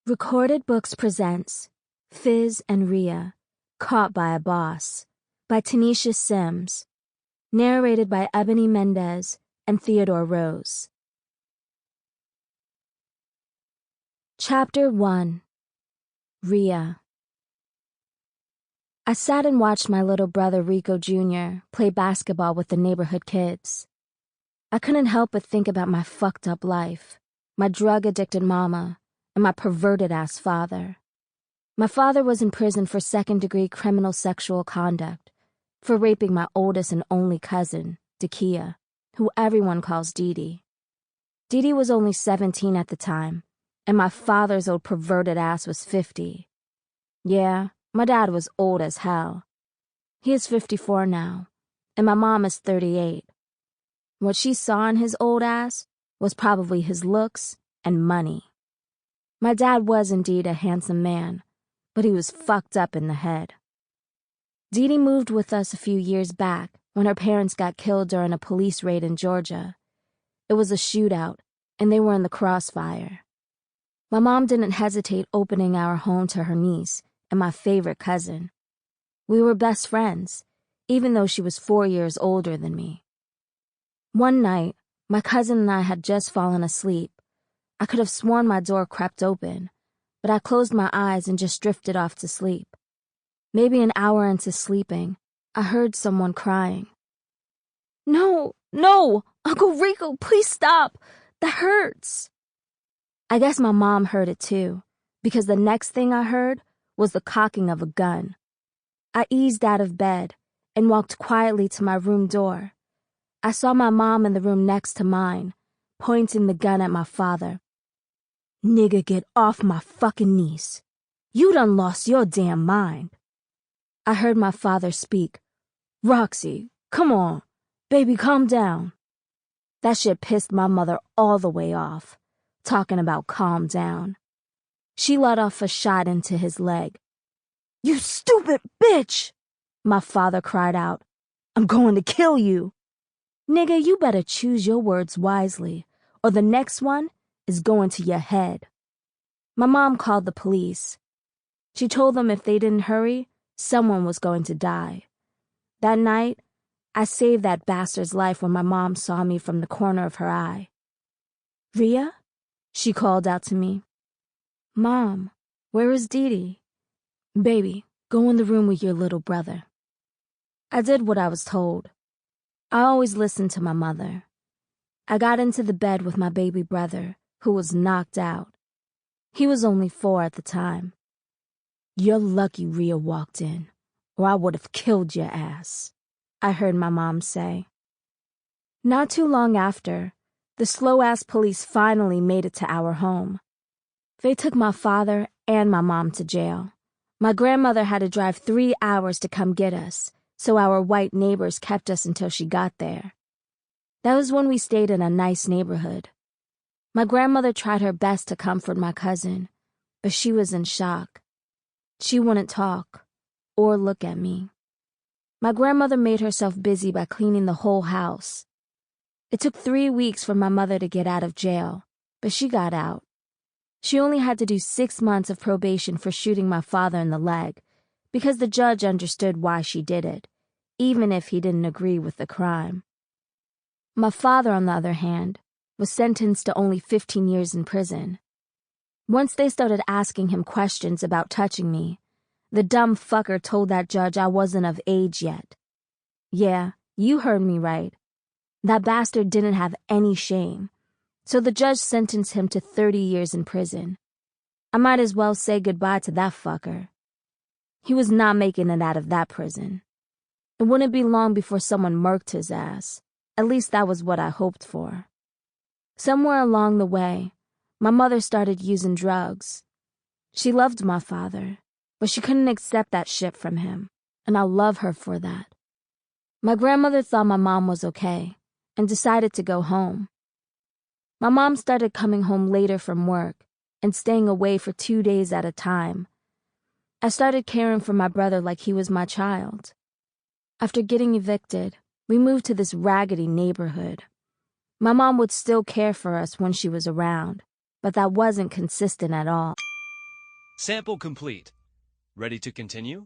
Recorded Books presents Fizz Riah, Caught by a Boss by Tanisha Sims, narrated by Ebony Mendez and Theodore Rose. Chapter 1. Riah. I sat and watched my little brother Rico Jr. play basketball with the neighborhood kids. I couldn't help but think about my fucked up life, my drug-addicted mama, and my perverted-ass father. My father was in prison for second-degree criminal sexual conduct, for raping my oldest and only cousin, Dakia, who everyone calls Dee. Dee was only 17 at the time, and my father's old perverted ass was 50. Yeah, my dad was old as hell. He is 54 now, and my mom is 38. What she saw in his old ass was probably his looks and money. My dad was indeed a handsome man, but he was fucked up in the head. Dee moved with us a few years back when her parents got killed during a police raid in Georgia. It was a shootout, and they were in the crossfire. My mom didn't hesitate opening our home to her niece and my favorite cousin. We were best friends, even though she was 4 years older than me. One night, my cousin and I had just fallen asleep. I could have sworn my door crept open, but I closed my eyes and just drifted off to sleep. Maybe an hour into sleeping, I heard someone crying. No, Uncle Rico, please stop. That hurts. I guess my mom heard it too, because the next thing I heard was the cocking of a gun. I eased out of bed and walked quietly to my room door. I saw my mom in the room next to mine, pointing the gun at my father. Nigga, get off my fucking niece. You done lost your damn mind. I heard my father speak. Roxy, come on. Baby, calm down. That shit pissed my mother all the way off, talking about calm down. She let off a shot into his leg. You stupid bitch! My father cried out. I'm going to kill you. Nigga, you better choose your words wisely, or the next one is going to your head. My mom called the police. She told them if they didn't hurry, someone was going to die. That night, I saved that bastard's life when my mom saw me from the corner of her eye. Riah? She called out to me. Mom, where is Dee? Baby, go in the room with your little brother. I did what I was told. I always listened to my mother. I got into the bed with my baby brother, who was knocked out. He was only 4 at the time. You're lucky Riah walked in, or I would have killed your ass, I heard my mom say. Not too long after, the slow-ass police finally made it to our home. They took my father and my mom to jail. My grandmother had to drive 3 hours to come get us, so our white neighbors kept us until she got there. That was when we stayed in a nice neighborhood. My grandmother tried her best to comfort my cousin, but she was in shock. She wouldn't talk or look at me. My grandmother made herself busy by cleaning the whole house. It took 3 weeks for my mother to get out of jail, but she got out. She only had to do 6 months of probation for shooting my father in the leg, because the judge understood why she did it, even if he didn't agree with the crime. My father, on the other hand, was sentenced to only 15 years in prison. Once they started asking him questions about touching me, the dumb fucker told that judge I wasn't of age yet. Yeah, you heard me right. That bastard didn't have any shame, so the judge sentenced him to 30 years in prison. I might as well say goodbye to that fucker. He was not making it out of that prison. It wouldn't be long before someone murked his ass. At least that was what I hoped for. Somewhere along the way, my mother started using drugs. She loved my father, but she couldn't accept that shit from him, and I love her for that. My grandmother thought my mom was okay and decided to go home. My mom started coming home later from work and staying away for 2 days at a time. I started caring for my brother like he was my child. After getting evicted, we moved to this raggedy neighborhood. My mom would still care for us when she was around, but that wasn't consistent at all. Sample complete. Ready to continue?